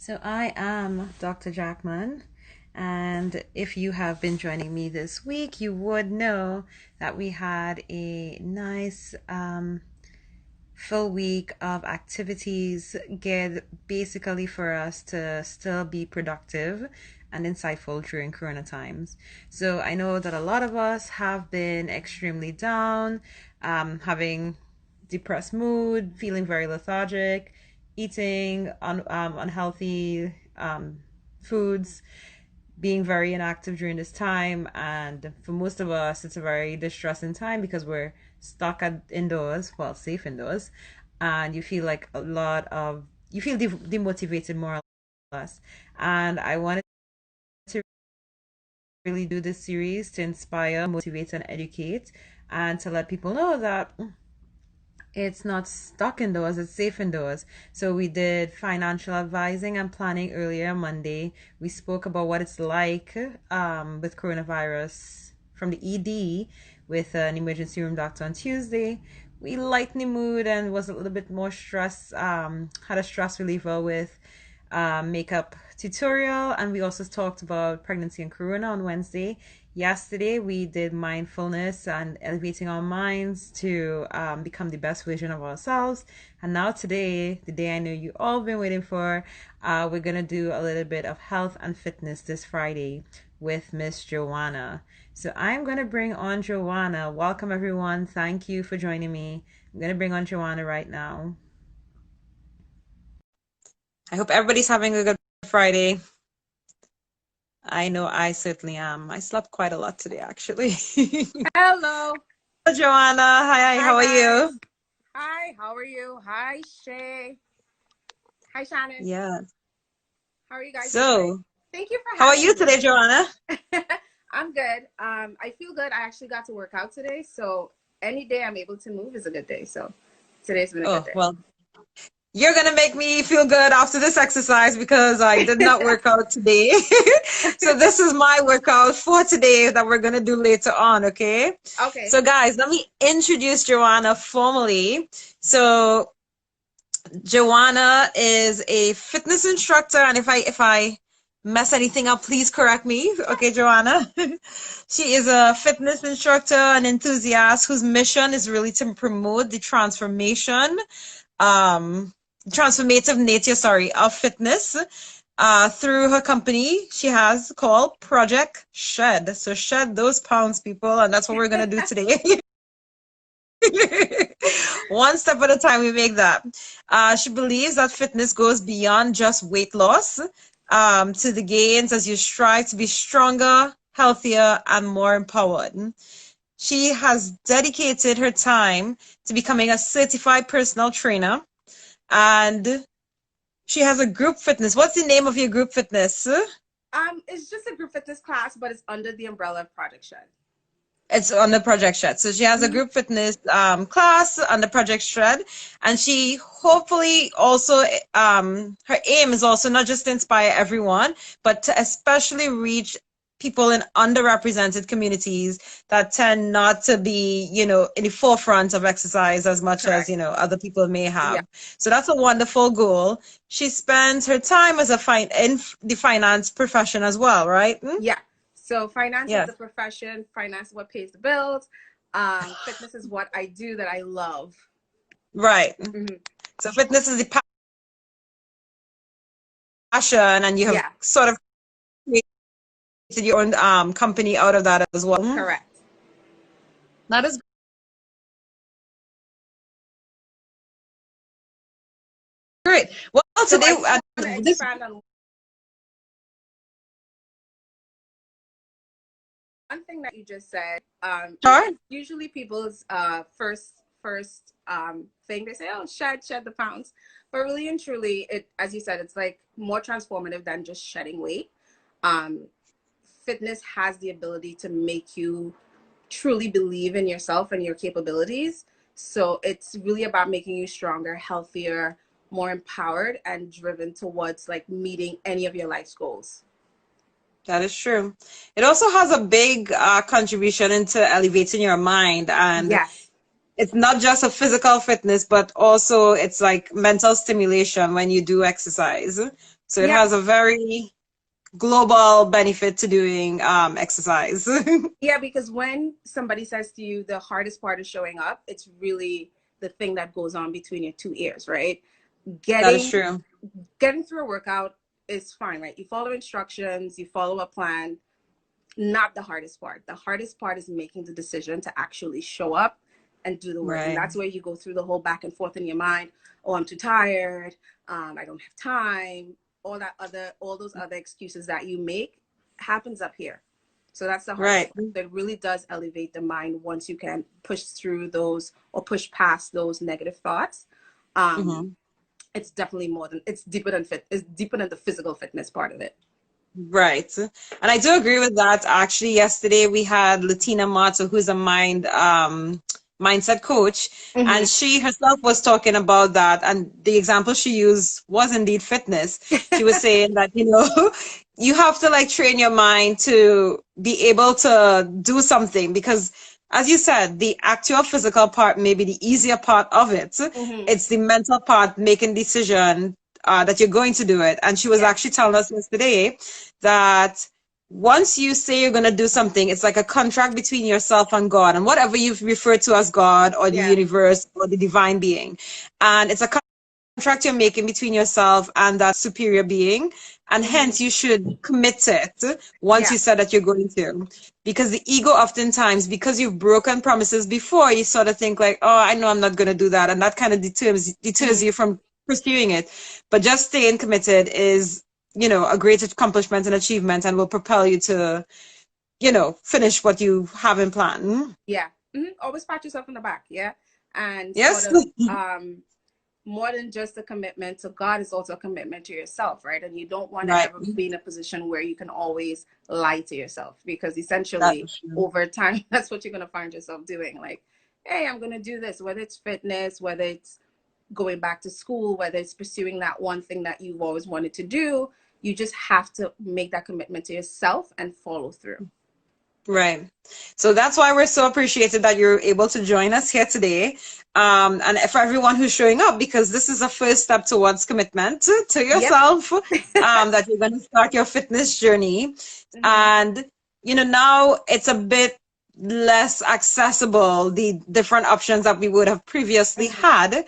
So I am Dr. Jackman, and if you have been joining me this week, you would know that we had a nice full week of activities geared basically for us to still be productive and insightful during Corona times. So I know that a lot of us have been extremely down, having depressed mood, feeling very lethargic, eating unhealthy foods, being very inactive during this time. And for most of us, it's a very distressing time because we're stuck at indoors, well, safe indoors, and you feel like you feel demotivated more or less. And I wanted to really do this series to inspire, motivate, and educate, and to let people know that it's not stuck indoors, it's safe indoors. So we did financial advising and planning earlier Monday. We spoke about what it's like with coronavirus from the ED with an emergency room doctor on Tuesday. We lightened the mood and was a little bit more stress, had a stress reliever with makeup tutorial, and we also talked about pregnancy and corona on Wednesday. Yesterday we did mindfulness and elevating our minds to become the best version of ourselves. And now today, the day I know you all been waiting for, we're gonna do a little bit of health and fitness this Friday with Miss Joanna. So I'm gonna bring on Joanna. Welcome everyone. Thank you for joining me. I'm gonna bring on Joanna right now. I hope everybody's having a good Friday. I know I certainly am. I slept quite a lot today, actually. Hello. Joanna, hi, Hi, how are you? guys. Hi, how are you? Hi, Shay. Hi, Shannon. Yeah. How are you guys doing? So, Thank you for how are you having today, me. Joanna? I'm good. I feel good. I actually got to work out today, so any day I'm able to move is a good day. So today's been a good Oh, day. well, you're gonna make me feel good after this exercise because I did not work out today. So this is my workout for today that we're gonna do later on, okay? Okay. So guys, let me introduce Joanna formally. So Joanna is a fitness instructor, and if I mess anything up, please correct me. Okay, Joanna. She is a fitness instructor and enthusiast whose mission is really to promote the um, transformative nature, sorry, of fitness. Through her company she has called Project Shed. So shed those pounds, people, and that's what we're gonna do today. One step at a time, we make that. She believes that fitness goes beyond just weight loss to the gains as you strive to be stronger, healthier, and more empowered. She has dedicated her time to becoming a certified personal trainer, and she has a group fitness. What's the name of your group fitness? It's just a group fitness class, but it's under the umbrella of Project Shed. It's on the Project Shred. So she has a Mhm. group fitness class on the Project Shred, and she hopefully also her aim is also not just to inspire everyone, but to especially reach people in underrepresented communities that tend not to be, in the forefront of exercise as much as, Correct. other people may Yeah. have. So that's a wonderful goal. She spends her time as in the finance profession as well, right? Yeah. So finance is Yes. the profession, finance is what pays the bills. Fitness is what I do that I love. Right. Mhm. So fitness is the passion, and you have Yeah, sort of created your own company out of that as well. correct. That is great. Well, So today I just want to this expand on one thing that you just said. part. Usually people's first thing they say, oh, shed the pounds, but really and truly, it, as you said, it's like more transformative than just shedding weight. Um, Fitness has the ability to make you truly believe in yourself and your capabilities. So it's really about making you stronger, healthier, more empowered, and driven towards like meeting any of your life's goals. That is true. It also has a big contribution into elevating your mind, and Yes. it's not just a physical fitness, but also it's like mental stimulation when you do exercise. So it Yeah. has a very global benefit to doing exercise. Yeah, because when somebody says to you the hardest part is showing up, it's really the thing that goes on between your two ears, right? That is Getting true. getting through a workout is fine, right? You follow instructions, you follow a plan, not the hardest part. The hardest part is making the decision to actually show up and do the work. And Right. that's where you go through the whole back and forth in your mind. Oh, I'm too tired. I don't have time. All those other excuses that you make happens up here. So that's the hardest Right. part. It really does elevate the mind once you can push through those or push past those negative thoughts. Um, Hmm. it's definitely more than it's deeper than fit. It's deeper than the physical fitness part of it. Right. And I do agree with that. Actually, yesterday we had Latina Mato, who's a mindset coach, Mm-hmm. and she herself was talking about that. And the example she used was indeed fitness. She was saying that, you have to like train your mind to be able to do something because as you said, the actual physical part may be the easier part of it. Mm-hmm. It's the mental part making decision that you're going to do it. And she was Yeah. actually telling us yesterday that once you say you're going to do something, it's like a contract between yourself and God and whatever you refer to as God or the Yeah. universe or the divine being. And it's a contract you're making between yourself and that superior being. And Mm-hmm. hence you should commit to it once Yeah. you said that you're going to. Because the ego oftentimes, because you've broken promises before, you sort of think like, oh, I know I'm not going to do that. And that kind of deters Mm-hmm. you from pursuing it. But just staying committed is, a great accomplishment and achievement and will propel you to, finish what you have in plan. Yeah. Mm-hmm. Always pat yourself on the back. Yeah. And sort Yes? of more than just a commitment to God is also a commitment to yourself, right? And you don't want to Right. ever be in a position where you can always lie to yourself because That essentially is true. over time, that's what you're going to find yourself doing. Like, hey, I'm going to do this, whether it's fitness, whether it's going back to school, whether it's pursuing that one thing that you've always wanted to do. You just have to make that commitment to yourself and follow through. Right. So that's why we're so appreciated that you're able to join us here today. And for everyone who's showing up, because this is a first step towards commitment to Yep. yourself, that you're going to start your fitness journey. Mm-hmm. And, now it's a bit less accessible, the different options that we would have previously Mm-hmm. had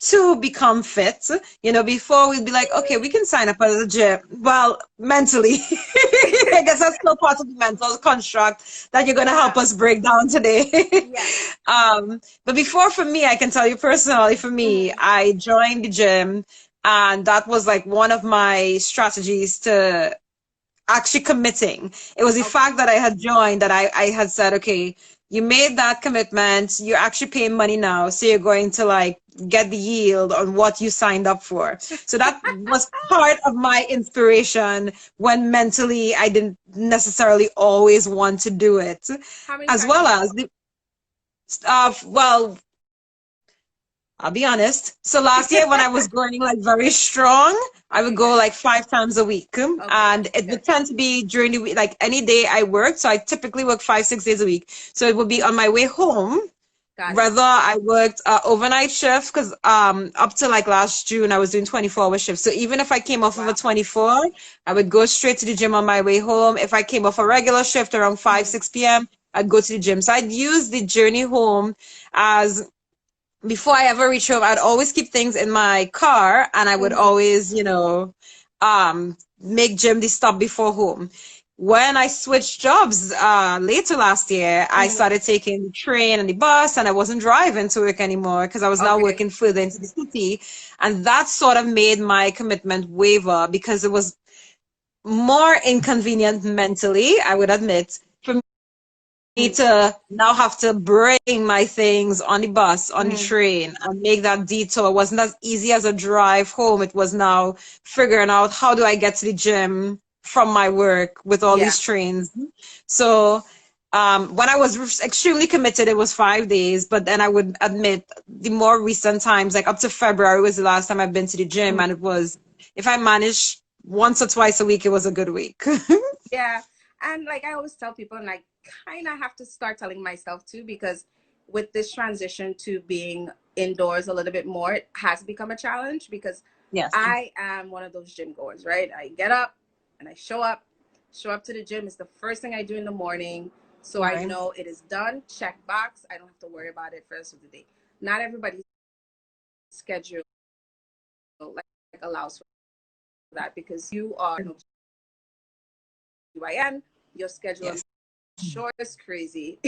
to become fit. Before we'd be like, okay, we can sign up at the gym. Well, mentally, I guess that's still part of the mental construct that you're going to help Yeah. us break down today. Yeah. But before, for me, I can tell you personally, for me, Mm-hmm. I joined the gym, and that was like one of my strategies to actually committing. It was the Okay. fact that I had joined that I had said, okay, you made that commitment, you're actually paying money now, so you're going to like get the yield on what you signed up for. So that was part of my inspiration when mentally I didn't necessarily always want to do it. How many As times well did you as go? the well, I'll be honest. So last year when I was going like very strong, I would go Okay. like 5 times a week. Okay. And Good. it would Good. tend to be during the week, like any day I worked. So I typically work 5, 6 days a week. So it would be on my way home. Got it. Whether I worked overnight shift, because up to like last June, I was doing 24-hour shifts. So even if I came off of a Wow. 24, I would go straight to the gym on my way home. If I came off a regular shift around 5, Mm-hmm. 6 p.m., I'd go to the gym. So I'd use the journey home as before I ever reach home, I'd always keep things in my car and I would Mm-hmm. always, make gym the stop before home. When I switched jobs later last year, I Mm-hmm. started taking the train and the bus and I wasn't driving to work anymore because I was now Okay. working further into the city. And that sort of made my commitment waver because it was more inconvenient mentally, I would admit, for me Mm-hmm. to now have to bring my things on the bus, on the Mm-hmm. train, and make that detour. It wasn't as easy as a drive home. It was now figuring out how do I get to the gym from my work with all Yeah. these trains. So when I was extremely committed, it was 5 days. But then I would admit the more recent times, like up to February was the last time I've been to the gym, and it was, if I managed once or twice a week, it was a good week. Yeah. And like I always tell people, and I kind of have to start telling myself too, because with this transition to being indoors a little bit more, it has become a challenge because Yes. I am one of those gym goers, right? I get up and I show up to the gym. It's the first thing I do in the morning. So I Right. know it is done, check box. I don't have to worry about it for the rest of the day. Not everybody's schedule allows for that because you are UIN, your schedule, I'm Yes. sure is crazy.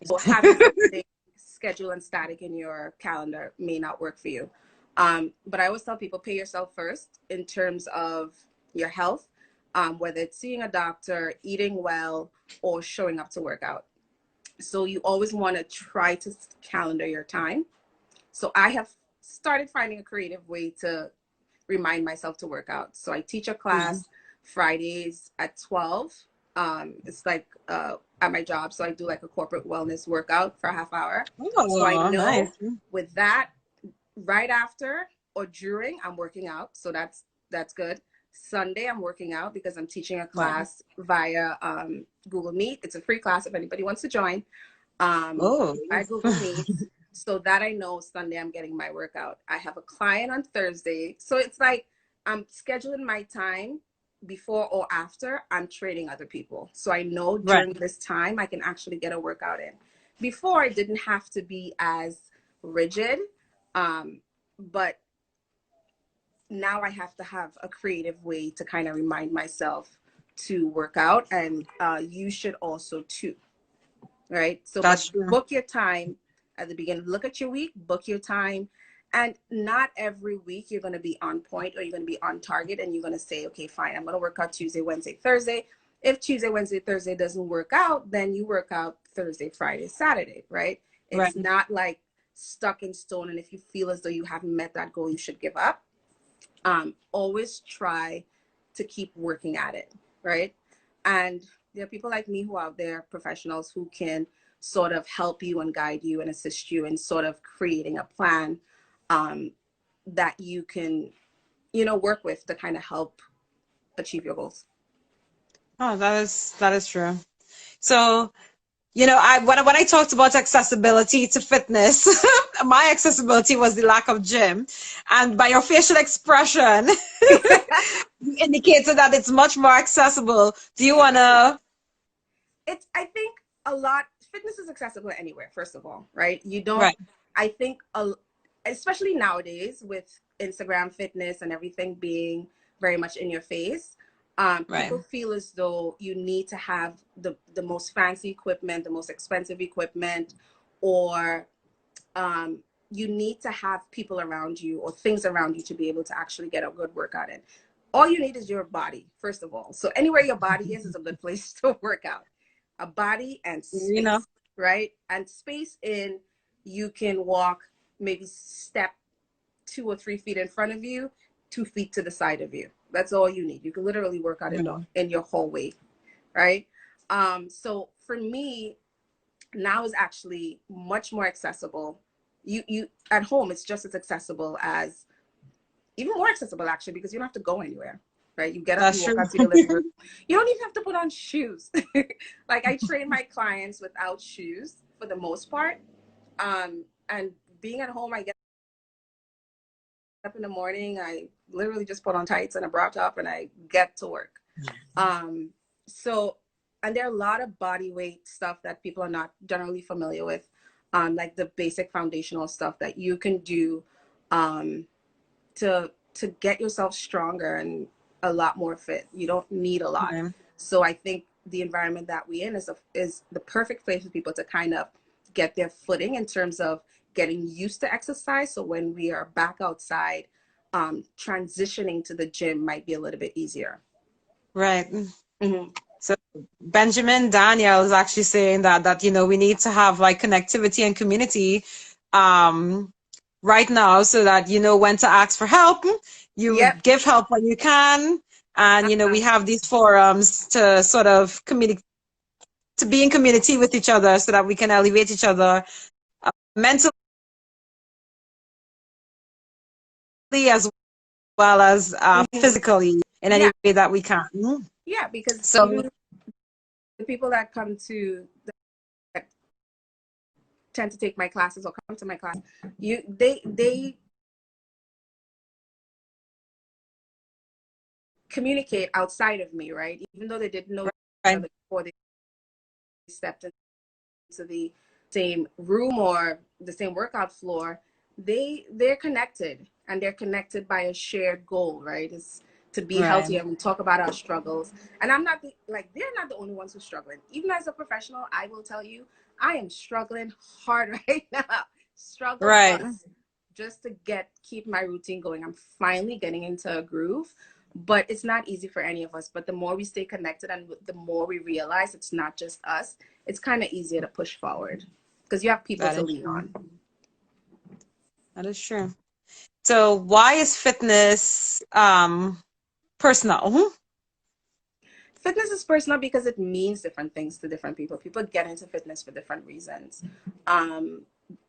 So having something scheduled and static in your calendar may not work for you. But I always tell people pay yourself first in terms of your health, whether it's seeing a doctor, eating well, or showing up to work out. So you always want to try to calendar your time. So I have started finding a creative way to remind myself to work out. So I teach a Mhm. class Fridays at 12. It's like at my job. So I do like a corporate wellness workout for a half hour. So I Oh, nice. know with that, right after or during, I'm working out. So that's good. Sunday, I'm working out because I'm teaching a Right. class via Google Meet. It's a free class if anybody wants to join. Oh, I Google Meet so that I know Sunday I'm getting my workout. I have a client on Thursday. So it's like I'm scheduling my time before or after I'm training other people. So I know right. during this time I can actually get a workout in. Before, I didn't have to be as rigid. But now I have to have a creative way to kind of remind myself to work out. And you should also too, right? So, but That's true. book your time at the beginning. Look at your week, book your time. And not every week you're going to be on point or you're going to be on target and you're going to say, okay, fine, I'm going to work out Tuesday, Wednesday, Thursday. If Tuesday, Wednesday, Thursday doesn't work out, then you work out Thursday, Friday, Saturday, right? Right. It's not like stuck in stone. And if you feel as though you haven't met that goal, you should give up. Always try to keep working at it, right? And there are people like me who are out there, professionals who can sort of help you and guide you and assist you in sort of creating a plan um, that you can, work with to kind of help achieve your goals. Oh, that is true. So, when I talked about accessibility to fitness, my accessibility was the lack of gym, and by your facial expression, you indicated that it's much more accessible. Do you wanna? I think a lot, fitness is accessible anywhere, first of all, right? You don't, Right. I think, especially nowadays with Instagram fitness and everything being very much in your face, Right. people feel as though you need to have the most fancy equipment, the most expensive equipment, or um, you need to have people around you or things around you to be able to actually get a good workout in. All you need is your body, first of all. So anywhere your body is a good place to work out. A body and You know. space, right? And space in you can walk, maybe step 2 or 3 feet in front of you, 2 feet to the side of you. That's all you need. You can literally work out in your hallway, right? So for me, now is actually much more accessible. You at home, it's just as accessible as, even more accessible actually, because you don't have to go anywhere, right? You get up, That's you walk true. out to your living room. You don't even have to put on shoes. Like I train my clients without shoes for the most part. And being at home, I get up in the morning, I literally just put on tights and a bra top and I get to work. Um, so, and there are a lot of body weight stuff that people are not generally familiar with, like the basic foundational stuff that you can do um, to get yourself stronger and a lot more fit. You don't need a lot. Right. So I think the environment that we in is the perfect place for people to kind of get their footing in terms of getting used to exercise. So when we are back outside, transitioning to the gym might be a little bit easier. Right. Mm-hmm. So Benjamin Daniel is actually saying that we need to have like connectivity and community um right now so that you know when to ask for help. You Yep. give help when you can, and Uh-huh. we have these forums to sort of communicate, to be in community with each other so that we can elevate each other mentally as well as Mm-hmm. physically in any Yeah. way that we can. Yeah. Because So even the people that that tend to take my classes or come to my class, they communicate outside of me, right? Even though they didn't know each Right. other before they stepped into the same room or the same workout floor, they're connected, and they're connected by a shared goal, right? It's to be Right. healthy, and we talk about our struggles. And I'm not they're not the only ones who's struggling. Even as a professional, I will tell you, I am struggling hard right now. Struggle Right. bus just to keep my routine going. I'm finally getting into a groove, but it's not easy for any of us. But the more we stay connected and the more we realize it's not just us, it's kind of easier to push forward because you have people That to is lean true. on. That is true. So why is fitness personal? Fitness is personal because it means different things to different people. People get into fitness for different reasons.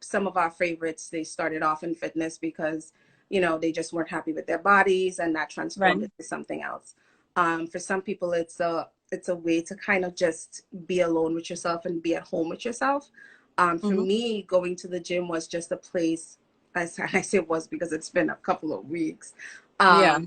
Some of our favorites, they started off in fitness because, they just weren't happy with their bodies, and that transformed Right. into something else. For some people, it's a way to kind of just be alone with yourself and be at home with yourself. For Mm-hmm. me, going to the gym was just a place. I say it was because it's been a couple of weeks. Yeah.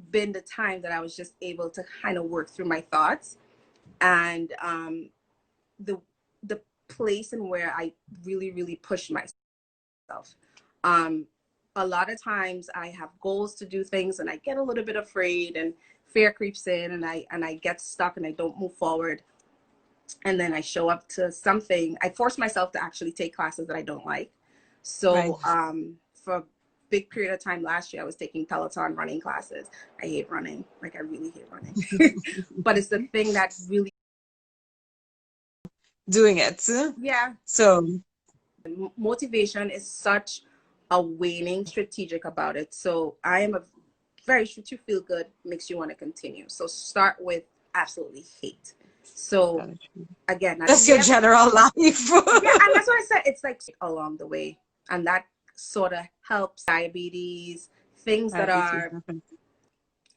Been the time that I was just able to kind of work through my thoughts, and the place and where I really, really pushed myself. A lot of times I have goals to do things, and I get a little bit afraid, and fear creeps in, and I get stuck, and I don't move forward. And then I show up to something. I force myself to actually take classes that I don't like. Right. So for a big period of time last year, I was taking Peloton running classes. I hate running. Like, I really hate running. But it's the thing that really, Doing it. yeah, So motivation is such a waning strategic about it. So I am a very to feel good makes you want to continue. So start with absolutely hate. So again, that's your general life. yeah, and that's what I said. It's like along the way, and that sort of helps diabetes, things that Diabetes. are,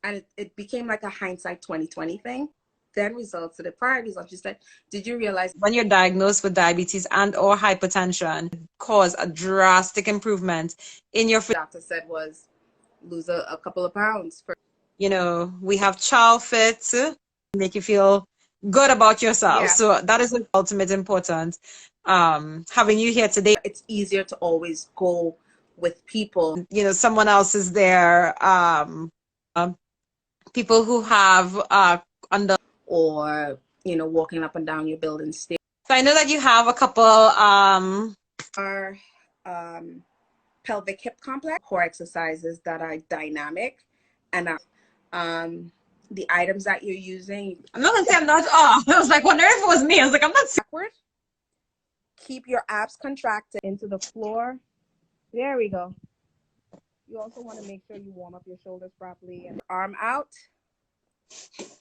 and it became like a hindsight 2020 thing. Then results to the prior results. You said, did you realize When you're diagnosed with diabetes and or hypertension, cause a drastic improvement in your doctor said was lose a couple of pounds for, we have child fit, make you feel good about yourself. yeah. So that is the ultimate important. Having you here today, It's easier to always go with people. someone else is there. People who have under, Or, walking up and down your building stairs. so I know that you have a couple Our pelvic hip complex core exercises that are dynamic, and the items that you're using. I'm not gonna say I'm not I was like wondering if it was me. I was like, I'm not Backward. Keep your abs contracted into the floor. There we go. You also want to make sure you warm up your shoulders properly, and arm out,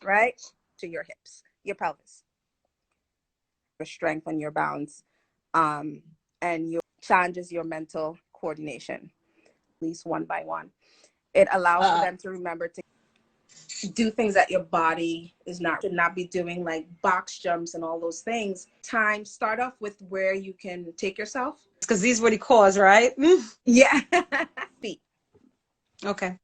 right, to your hips, your pelvis. Your strength and your balance, and your challenges your mental coordination, at least one by one. It allows for them to remember to do things that your body should not be doing, like box jumps and all those things. Start off with where you can take yourself. because these were the cause, right? Yeah. Feet. Okay.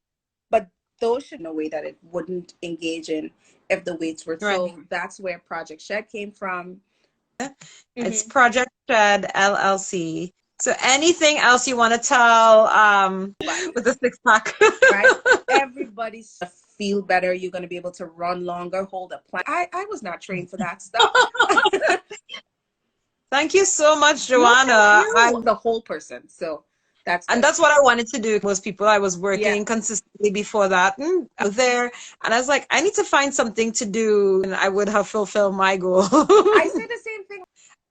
But those should know a way that it wouldn't engage in if the weights were. Right. So that's where Project Shed came from. It's Project Shed LLC. So anything else you want to tell with the six pack? Right? Everybody's feel better. You're going to be able to run longer, hold a plank. I was not trained for that stuff. Thank you so much, Joanna. I'm the whole person. So that's what I wanted to do. Most people, I was working consistently before that out there, and I was like, I need to find something to do, and I would have fulfilled my goal. I say the same thing.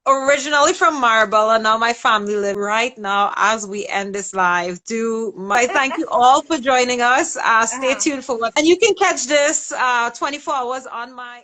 Originally from Marble, and now my family live right now as we end this live. I thank you all for joining us. Stay tuned for what, and you can catch this 24 hours on my